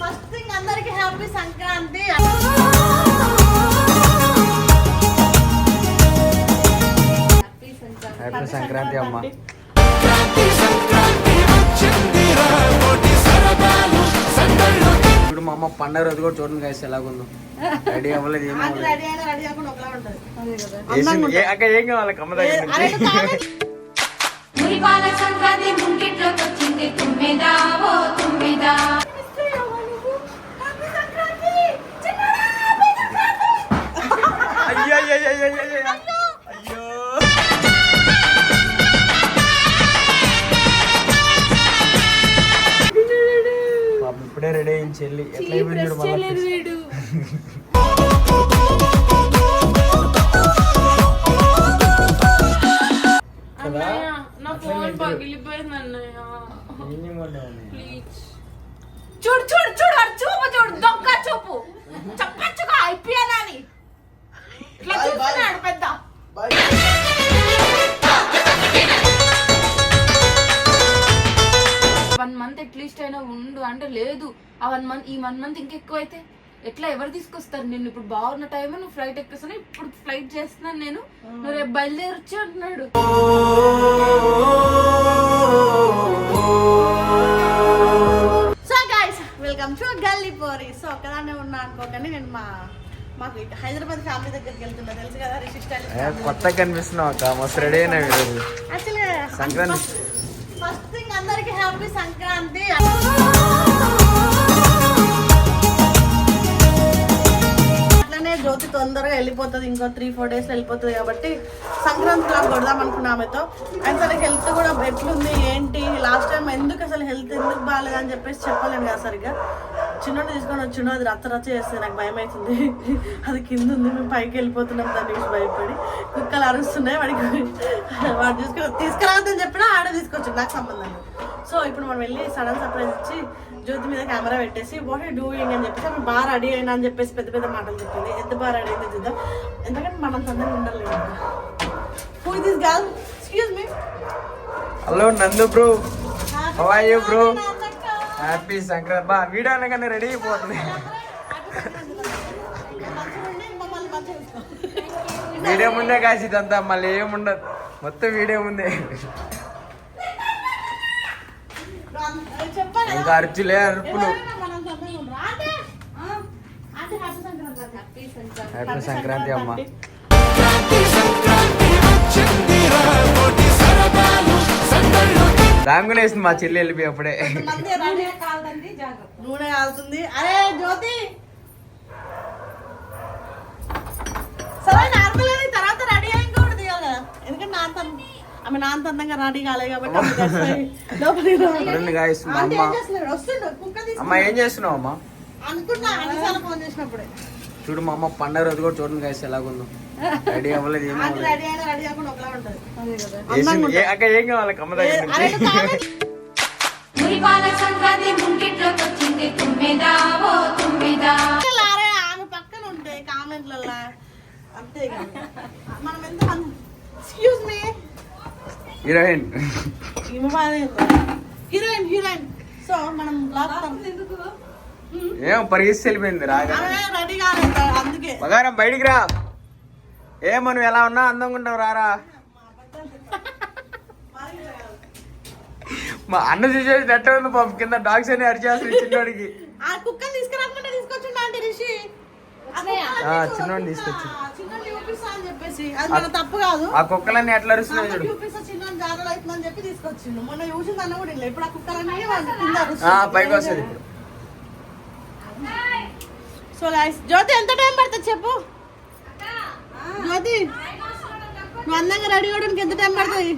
First thing అందరికి happy Sankranti. Happy Sankranti అమ్మ. ఇప్పుడు మా అమ్మ పండగ రోజు కూడా చూడండి గైస్ ఎలాగుందో. రెడీ అవ్వలేదు, ఏం అక్క ఏం కావాలి కమ్మ దగ్గర ఇప్పుడే రెడీ అయింది చెల్లి. ఎట్లా అయిపోయింది చూడు చూడు చూడు చూపు చూడు దొంగ చూపు చెప్పచ్చుగా అయిపోయానని ఇట్లా చూస్తున్నాడు పెద్ద. 1 month అట్లీస్ట్ అయినా ఉండు అంటే లేదు. ఆ 1 month ఈ 1 month ఇంకెక్కువ అయితే ఎట్లా ఎవరు తీసుకొస్తారు? నేను ఇప్పుడు బాగున్న టైం నువ్వు ఫ్లైట్ ఎక్కేస్తున్నా, ఇప్పుడు ఫ్లైట్ చేస్తున్నాను నేను, నువ్వు రేపు బయలుదేరొచ్చు అంటున్నాడు. సో గైస్ వెల్కమ్ టు గల్లీ పోరి. సో ఒక్కదాన్నే ఉన్నా అనుకోకండి, నేను మాకు హైదరాబాద్ ఫ్యామిలీ దగ్గరికి వెళ్తున్నా, తెలుసు కదా రిషి స్టైల్. కొత్తగా కనిపిస్తున్నావు అక్క, మస్తు రెడీ అయినా యాక్చువల్గా సంక్రాంతి. ఫస్ట్ థింగ్ అందరికి హ్యాపీ సంక్రాంతి. అట్లనే జ్యోతి తొందరగా వెళ్ళిపోతుంది, ఇంకో 3-4 days వెళ్ళిపోతుంది కాబట్టి సంక్రాంతి క్లాస్ కొడదాం అనుకున్నా ఆమెతో. అండ్ తనకి హెల్త్ కూడా ఎట్లుంది ఏంటి, లాస్ట్ టైం ఎందుకు అసలు హెల్త్ ఎందుకు బాగాలేదు అని చెప్పేసి చెప్పలేము కదా సరిగ్గా. చిన్నోడు తీసుకొని వచ్చిండు, అది రచ్చ చేస్తుంది, నాకు భయం అవుతుంది. అది కింద ఉంది, మేము పైకి వెళ్ళిపోతున్నాం దాన్ని చూసి భయపడి. కుక్కలు అరుస్తున్నాయి, వాడు తీసుకురావద్దని చెప్పినా ఆడ తీసుకొచ్చిండు, నాకు సంబంధం. సో ఇప్పుడు మనం వెళ్ళి సడన్ సర్ప్రైజ్ ఇచ్చి జ్యోతి మీద కెమెరా పెట్టేసి వాట్ యూ డూయింగ్ అని చెప్పేసి ఆమె బాగా రెడీ అయినా అని చెప్పేసి పెద్ద పెద్ద మాటలు చెప్పింది. ఎంత బాగా రెడీ అయిందో చూద్దాం, ఎందుకంటే మనం తొందరగా ఉండాలి. Who is this girl? Excuse me. Hello Nandu bro, how are you bro? Happy Sankranti. బా వీడియో అనగానే రెడీ అయిపోతుంది. వీడియో ముందే కాసి ఇదంతా, మళ్ళీ ఏముండదు, మొత్తం వీడియో ముందే. ఇంకా అరుచులే అరుపులు. హ్యాపీ సంక్రాంతి అమ్మ. దాంగునే వేసింది మా చెల్లి వెళ్ళిపోయి అప్పుడే. నూనె కాలుతుంది. అరే జ్యోతి సరే నార్మల్ గా తర్వాత రెడీ అయ్యి కూడా దిగాలి కదా, ఎందుకంటే ఆమె నాన్న అందంగా రెడీ కాలేదు కాబట్టి. అమ్మ ఏం చేస్తున్నావు అమ్మ? అనుకున్నా అన్నిసార్లు ఫోన్ చేసినప్పుడే. చూడు మా అమ్మ పండగ రోజు కూడా చూడండి గాయస్ ఎలాగుందో. రెడీ అవ్వలేదు, ఏం అక్క ఏం కావాలి కమ్మ దగ్గర. ఆమె పక్కన ఉంటే కామెంట్లలో అంతే మనం ఎంత. Excuse me heroine. Heroine heroine. So మనం ఏం పరిగెత్తి వెళ్ళిపోయింది రాగా. రెడీ కాలేదు అందుకే. బగారం బయటికి రా. ఏమో నువ్వు ఎలా ఉన్నా అందంగా ఉంటావు, రారా. మా అన్న చూసేది నెట్ట ఉంది పాపం, కింద డాగ్స్ అని అరిచేస్తుంది చిన్నోడికి. ఆ కుక్కని తీసుకురాకుండా తీసుకొచ్చిండు ఆంటీ రిషి. చిన్నోడిని తీసుకొచ్చి చూపిస్తా అని చెప్పేసి, అది మన తప్పు కాదు. ఆ కుక్కలన్నీ ఎట్లా అరుస్తున్నాయి చూడు. చూపిస్తా చిన్నోని జాగ్రత్త అవుతుందని చెప్పి తీసుకొచ్చిండు. మొన్న చూసింది అన్న కూడా ఇలా. ఇప్పుడు ఆ కుక్కలన్నీ పైకి వస్తుంది ఇప్పుడు. సో గైస్ జ్యోతి ఎంత టైం పడుతుంది చెప్పు జ్యోతి? నువ్వు అందంగా రెడీ అవ్వడానికి ఎంత టైం పడుతుంది?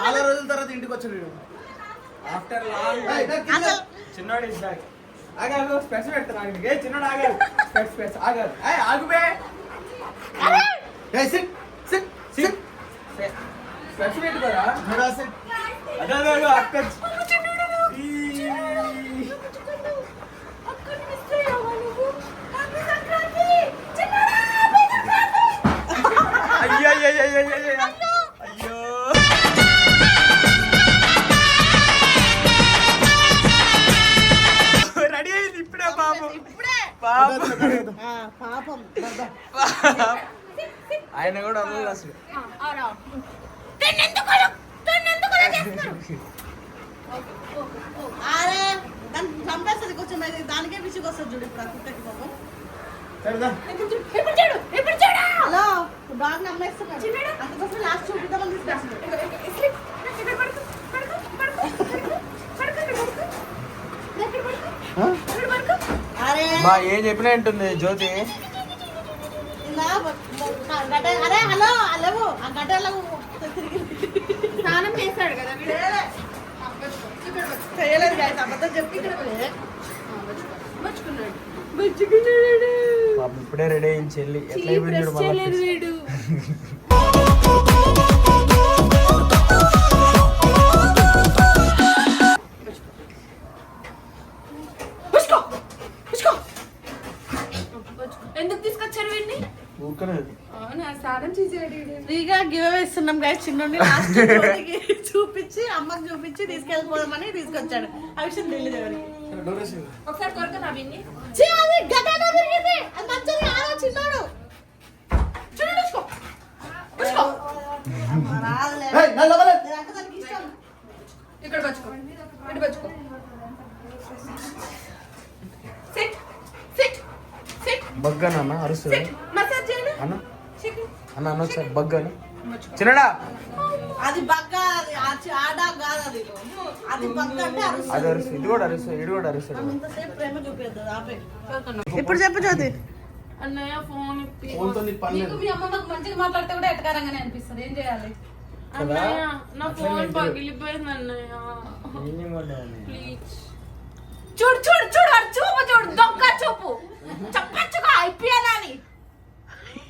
చాలా రోజుల తర్వాత ఇంటికి వచ్చాడు. చిన్నోడు ఆగాడు, స్పెట్స్ పెడతాను. చిన్నోడు ఆగాడు, స్పెట్స్ ఆగాడు. ఆగుబే స్పెట్స్ పెట్టుకోరా. అదే అక్క ఇప్పుడే పాపం. పాపం ఆయన కూడా వదలదు అసలు. అరే దాన్ని చంపేస్తుంది కొంచెం దానికే విసుగు వస్తుంది చూడు ఇప్పుడు ఆ కుక్కకి పాపం. హలో డాగ్ నమ్మేస్తున్నాడు అందుకోసం లాస్ట్ చూపిద్దామని తీసుకొస్తున్నాడు. అరే మా ఏం చెప్పినా ఉంటుంది జ్యోతి. అరే హలో అలవు ఆ గడ్డలో తిరిగి స్నానం చేశాడు కదా చేయలేదు గాయస్ అబద్ధం చెప్పి పాపం ఇప్పుడే రెడీ అయింది చెల్లి. ఎట్లా అయిపోయింది చూడు మళ్ళీ. వీడు ఎందుకు తీసుకొచ్చారు వీడిని? అవునా, స్నానం చేసేవాడు. ఫ్రీగా గివ్ అవే ఇస్తున్నాం గాయస్. చిన్నోడిని లాస్ట్ చూపించి అమ్మకి చూపించి తీసుకెళ్ళిపోదామని తీసుకొచ్చాడు. ఆ విషయం తెలియదు ఎవరికి. ఒకసారి కొరకనా వీడిని? అది గడ్డలో తిరిగింది. అది మంచిది కాదు చిన్నోడు. చూడండి రాదులే నేనంటే దానికి ఇష్టం. ఇక్కడ పచ్చుకో, ఇటు పచ్చుకో. సిట్ సిట్ సిట్ బగ్గన అరుస్తుంది మసాజ్ చేయండి. అన్న అన్న అన్న వచ్చా బగ్గను చిన్నడా. అది బగ్గ ఆడా కాదు అది. అది బగ్గ అంటే అరుస్తుంది. అది అరుస్తుంది, ఇది కూడా అరుస్తుంది, ఇది కూడా అరుస్తుంది. ఇంతసేపు ప్రేమ చూపిద్దు ఆపే. ఇప్పుడు చెప్పు జ్యోతి. అన్నయ్య ఫోన్ ఇప్పి. నీకు మీ అమ్మ నాకు మంచిగా మాట్లాడితే కూడా ఎటకారంగానే అనిపిస్తుంది. ఏం చేయాలి అన్నయ్య? నా ఫోన్ పగిలిపోయింది అన్నయ్య, ప్లీజ్. చూడు చూడు చూడు అది చూపు చూడు, దొంగ చూపు. చెప్పచ్చుగా ఐపీఎల్ అని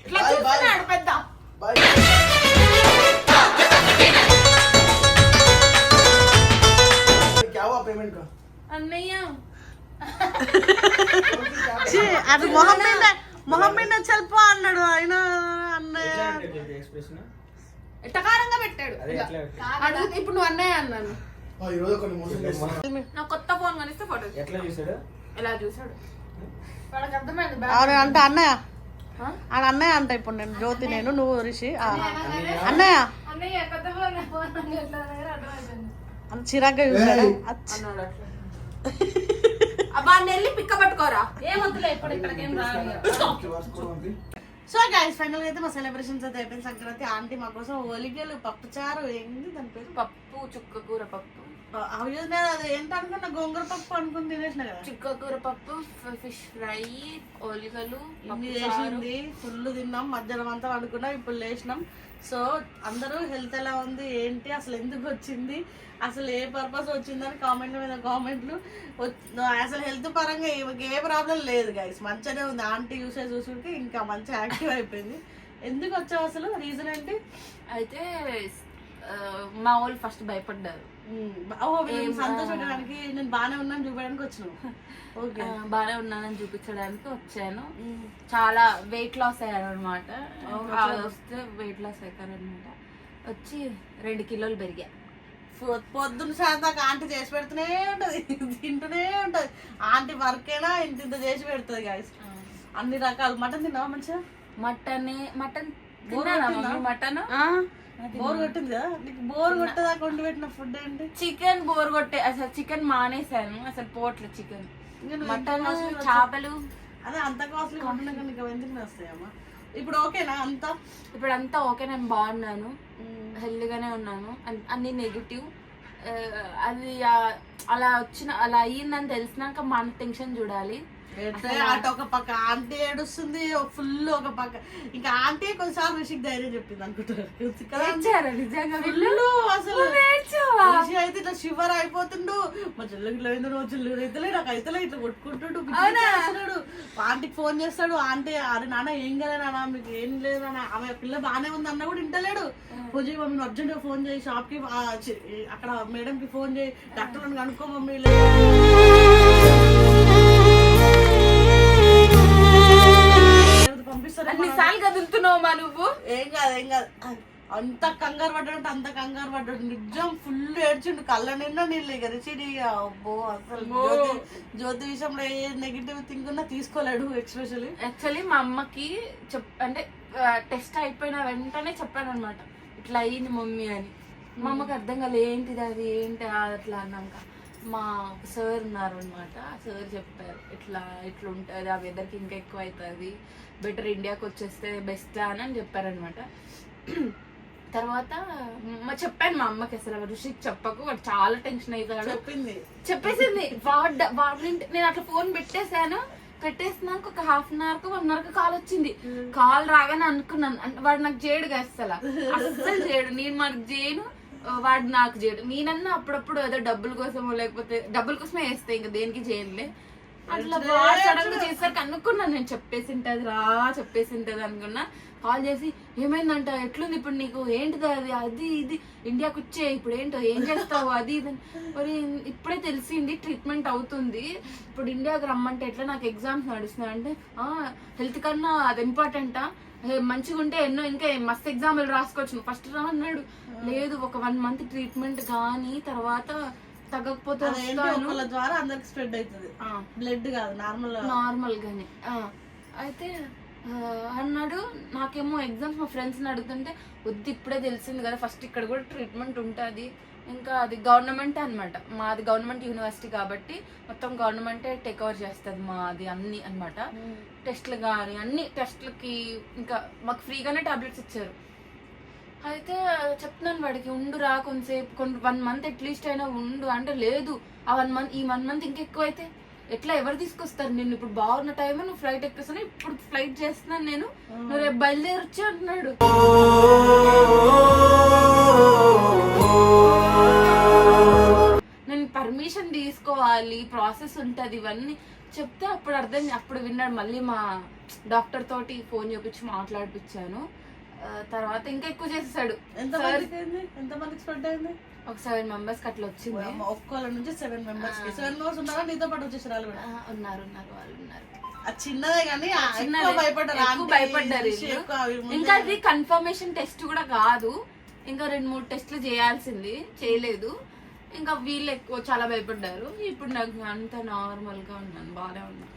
ఇట్లా చూస్తున్నాడు పెద్ద. అన్నయ్య అది మొహం మీద చల్పో అన్నాడు ఆయన. అన్నయ్య ఎటకారంగా పెట్టాడు. అడుగు ఇప్పుడు నువ్వు అన్నయ్య అన్నాను. నా కొత్త ఫోన్ కనిస్తే ఫోటో ఎట్లా చూసాడు? ఎలా చూసాడు వాళ్ళకి అర్థమైంది. అవును అంటే అన్నయ్య ఆడ అన్నయ్య అంట. ఇప్పుడు నేను జ్యోతి, నేను, నువ్వు, రిషి. అన్నయ్య అన్నయ్య కొత్త ఫోన్ అంత చిరాగ్గా చూసాడు. అన్నాడు అట్లా. అబ్బా నెల్లి పిక్క పట్టుకోరా. ఏమొద్దులే ఇప్పుడు ఇక్కడికి ఏం రాదు. సో గైస్ ఫైనల్ గా అయితే మా సెలబ్రేషన్స్ అయితే అయిపోయింది. సంక్రాంతి ఆంటీ మా కోసం ఒలిగలు పప్పుచారు ఏంది దాని పేరు, పప్పు చుక్క కూర పప్పు. అవి నేను అది ఏంటనుకున్నా గోంగూర పప్పు అనుకుని తినేసిన కదా. చుక్క కూర పప్పు, ఫిష్ ఫ్రై, ఒలిగలు, ఇన్ని చేసింది. ఫుల్ తిన్నాం, మధ్యాహ్నం అంతా పడుకున్నాం, ఇప్పుడు లేచినాం. సో అందరూ హెల్త్ ఎలా ఉంది ఏంటి అసలు ఎందుకు వచ్చింది అసలు ఏ పర్పస్ వచ్చిందని కామెంట్ల మీద కామెంట్లు. అసలు హెల్త్ పరంగా ఏ ప్రాబ్లం లేదు గైస్, మంచిగానే ఉంది. ఆంటీ చూసుకుంటే ఇంకా మంచిగా యాక్టివ్ అయిపోయింది. ఎందుకు వచ్చావు అసలు, రీజన్ ఏంటి? అయితే మా వాళ్ళు ఫస్ట్ భయపడ్డారు. సంతోషపడడానికి నేను బాగానే ఉన్నాను చూపించడానికి వచ్చినావు. ఓకే బాగానే ఉన్నానని చూపించడానికి వచ్చాను. చాలా వెయిట్ లాస్ అయ్యాను అనమాట. వస్తే వెయిట్ లాస్ అవుతారు అనమాట. వచ్చి 2 కిలోలు పెరిగా. పొద్దున్న సాయంత్రం ఆంటీ చేసి పెడుతూనే ఉంటది, తింటూనే ఉంటది. ఆంటీ వర్కేనా ఇంత చేసి పెడుతుంది గాయస్. అన్ని రకాలు. మటన్ తిన్నావా మంచిగా? మటన్ మటన్ బోర్ కొట్టింది కదా నీకు? బోర్ కొట్టదా కొండి పెట్టిన ఫుడ్ ఏంటి? చికెన్ బోర్ కొట్టే, అసలు చికెన్ మానేసాను, అసలు పోట్ల చికెన్. మటన్, చేపలు అదే అంత కాస్ట్లీ కొంటున్నా నీకు ఎందుకు వస్తాయమ్మా? ఇప్పుడు ఓకేనా అంతా? ఇప్పుడు అంతా ఓకే, నేను బాగున్నాను, హెల్తీగానే ఉన్నాను. అన్ని నెగిటివ్. అది అలా అలా అయ్యిందని తెలిసినాక మన టెన్షన్ చూడాలి. అటు ఒక పక్క ఆంటీ ఏడుస్తుంది, ఫుల్ ఒక పక్క ఇంకా ఆంటీ కొన్నిసార్లు రిషికి ధైర్యం చెప్పింది అనుకుంటారు. అసలు రిషి అయితే ఇట్లా షివర్ అయిపోతుండు. మా చెల్లెకి అయింది, నువ్వు చెల్లెలు అయితే నాకు అయితే ఇట్లా కొట్టుకుంటుండు. ఆంటీకి ఫోన్ చేస్తాడు. ఆంటీ అరే నాన్న ఏం కదా నాన్న, మీకు ఏం లేదు నాన్న, ఆమె పిల్ల బాగానే ఉంది అన్న కూడా వింటలేడు. పూజ మమ్మీ అర్జెంట్ గా ఫోన్ చేయి, షాప్ కి అక్కడ మేడం కి ఫోన్ చేయి, డాక్టర్ కనుక్కో మమ్మీ. పంపిస్తారు. అన్నిసార్లు కదులుతున్నావు మా నువ్వు. ఏం కాదు ఏం కాదు. అంత కంగారు పడ్డాడు, అంత కంగారు పడ్డాడు. నిజం ఫుల్ ఏడ్చిండు, కళ్ళ నిండా నీళ్ళు ఎగరిచిడి. అబ్బో అసలు జ్యోతి విషయంలో ఏ నెగిటివ్ థింగ్ ఉన్నా తీసుకోలేడు. యాక్చువల్లీ మా అమ్మకి అంటే టెస్ట్ అయిపోయిన వెంటనే చెప్పాను అనమాట, ఇట్లా అయ్యింది మమ్మీ అని. మా అమ్మకి అర్థం కాలేదు ఏంటిది అది ఏంటి అట్లా అన్నాక మా సార్ ఉన్నారు అనమాట, సార్ చెప్పారు ఇట్లా ఉంటుంది, ఆ వెదర్కి ఇంకా ఎక్కువ అవుతుంది, బెటర్ ఇండియాకి వచ్చేస్తే బెస్ట్ అని చెప్పారనమాట. తర్వాత చెప్పాను మా అమ్మకి, అసలు ఋషికి చెప్పకు, వాడు చాలా టెన్షన్ అవుతాడు చెప్పేసింది. నేను అట్లా ఫోన్ పెట్టేసినాక ఒక half an hour 1 hour call వచ్చింది. కాల్ రాగానే అనుకున్నాను వాడు నాకు చేయడు అస్సలు చేయడు, నేను మనకు చేయను, వాడు నాకు చేయడు. నేనన్నా అప్పుడప్పుడు ఏదో డబ్బుల కోసమో లేకపోతే డబ్బుల కోసమే వేస్తే ఇంకా దేనికి చేయనులే. అట్లా వాడు సడన్ గా చేసరికి అనుకున్నాను నేను చెప్పేసింటది అనుకున్నా. కాల్ చేసి ఏమైందంట, ఎట్లుంది ఇప్పుడు నీకు, ఏంటిది అది ఇది ఇండియాకి వచ్చే ఇప్పుడు ఏంటో ఏం చేస్తావు అది ఇది మరి ఇప్పుడే తెలిసింది ట్రీట్మెంట్ అవుతుంది, ఇప్పుడు ఇండియాకి రమ్మంటే ఎట్లా, నాకు ఎగ్జామ్స్ నడుస్తున్నాయి అంటే హెల్త్ కన్నా అది ఇంపార్టెంటా, మంచిగా ఉంటే ఎన్నో ఇంకా మస్తు ఎగ్జామ్లు రాసుకోవచ్చు, ఫస్ట్ రా అన్నాడు. లేదు ఒక 1 month ట్రీట్మెంట్ కానీ తర్వాత తగ్గకపోతే ద్వారా అందరికి స్ప్రెడ్ అవుతుంది, బ్లడ్ కాదు నార్మల్ గానే అయితే అన్నాడు. నాకేమో ఎగ్జామ్స్ మా ఫ్రెండ్స్ని అడుగుతుంటే వద్దు ఇప్పుడే తెలిసింది కదా, ఫస్ట్ ఇక్కడ కూడా ట్రీట్మెంట్ ఉంటుంది, ఇంకా అది గవర్నమెంటే అనమాట, మాది గవర్నమెంట్ యూనివర్సిటీ కాబట్టి మొత్తం గవర్నమెంటే టేక్ ఓవర్ చేస్తుంది మాది అన్ని అనమాట. టెస్ట్లు కానీ అన్ని టెస్ట్లకి ఇంకా మాకు ఫ్రీగానే టాబ్లెట్స్ ఇచ్చారు. అయితే చెప్తున్నాను వాడికి ఉండురా కొంతసేపు 1 month అట్లీస్ట్ అయినా ఉండు అంటే లేదు, ఆ 1 month ఈ 1 month ఇంకెక్కువ అయితే ఎట్లా ఎవరు తీసుకొస్తారు నిన్ను, ఇప్పుడు బాగున్న టైం నువ్వు ఫ్లైట్ ఎక్కేస్తాను, ఇప్పుడు ఫ్లైట్ చేస్తున్నాను నేను, నువ్వు రేపు బయలుదేరొచ్చు అంటున్నాడు. నేను పర్మిషన్ తీసుకోవాలి, ప్రాసెస్ ఉంటుంది, ఇవన్నీ చెప్తే అప్పుడు విన్నాడు. మళ్ళీ మా డాక్టర్ తోటి ఫోన్ చేపించి మాట్లాడిపించాను. తర్వాత ఇంకా ఎక్కువ చేసేసాడు. ఎంతమందికి స్ప్రెడ్ అయింది? ఒక 7 members కి అట్లా వచ్చింది. ఒక్కళ్ళ నుంచి 7 members కి. 7 members ఉన్నారా నీతో పాటు వచ్చేసారు? వాళ్ళు ఉన్నారు వాళ్ళు ఉన్నారు. అది చిన్నదే కానీ భయపడ్డారు. ఇంకా అది కన్ఫర్మేషన్ టెస్ట్ కూడా కాదు, ఇంకా 2-3 టెస్ట్లు చేయాల్సింది, చేయలేదు. ఇంకా వీళ్ళు ఎక్కువ చాలా భయపడ్డారు. ఇప్పుడు నాకు అంత నార్మల్ గా ఉన్నాను, బాగానే ఉన్నాను.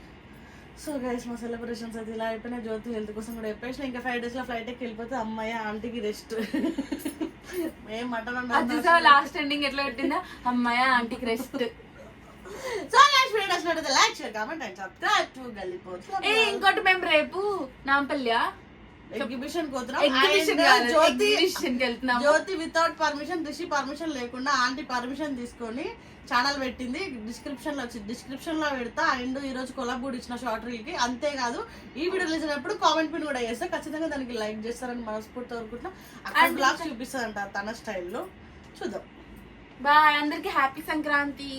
సో గైస్ మా సెలబ్రేషన్స్ అయితే ఇలా అయిపోయినాయి. జ్యోతి హెల్త్ కోసం కూడా చెప్పేసిన, ఇంకా 5 days లో ఫ్లైట్ ఎక్కి వెళ్ళిపోతే అమ్మాయి ఆంటీకి రెస్ట్. ఏం మటన్ లాస్ట్ ఎండింగ్ ఎట్లా పెట్టిందా, అమ్మాయి ఆంటీకి రెస్ట్. సో గైస్ వీడియో నచ్చినట్లయితే like share comment and subscribe to గల్లీ పోస్ట్. ఇంకోటి మేము రేపు నాంపల్లి ఎగ్జిబిషన్ వెళ్తున్నాం. జ్యోతి వితౌట్ పర్మిషన్, రిషి పర్మిషన్ లేకుండా ఆంటీ పర్మిషన్ తీసుకొని ఛానల్ పెట్టింది. డిస్క్రిప్షన్ లో పెడతా. అండ్ ఈ రోజు కొలాబ్ కూడా ఇచ్చిన షార్ట్ రీల్ కి. అంతేకాదు ఈ వీడియో చూసినప్పుడు కామెంట్ పిన్ కూడా చేస్తా, ఖచ్చితంగా దానికి లైక్ చేస్తారని మనస్ఫూర్తి కోరుకుంటున్నా. అక్కడ బ్లాగ్ చూపిస్తారంట తన స్టైల్లో, చూద్దాం. బాయ్ అందరికి, హ్యాపీ సంక్రాంతి.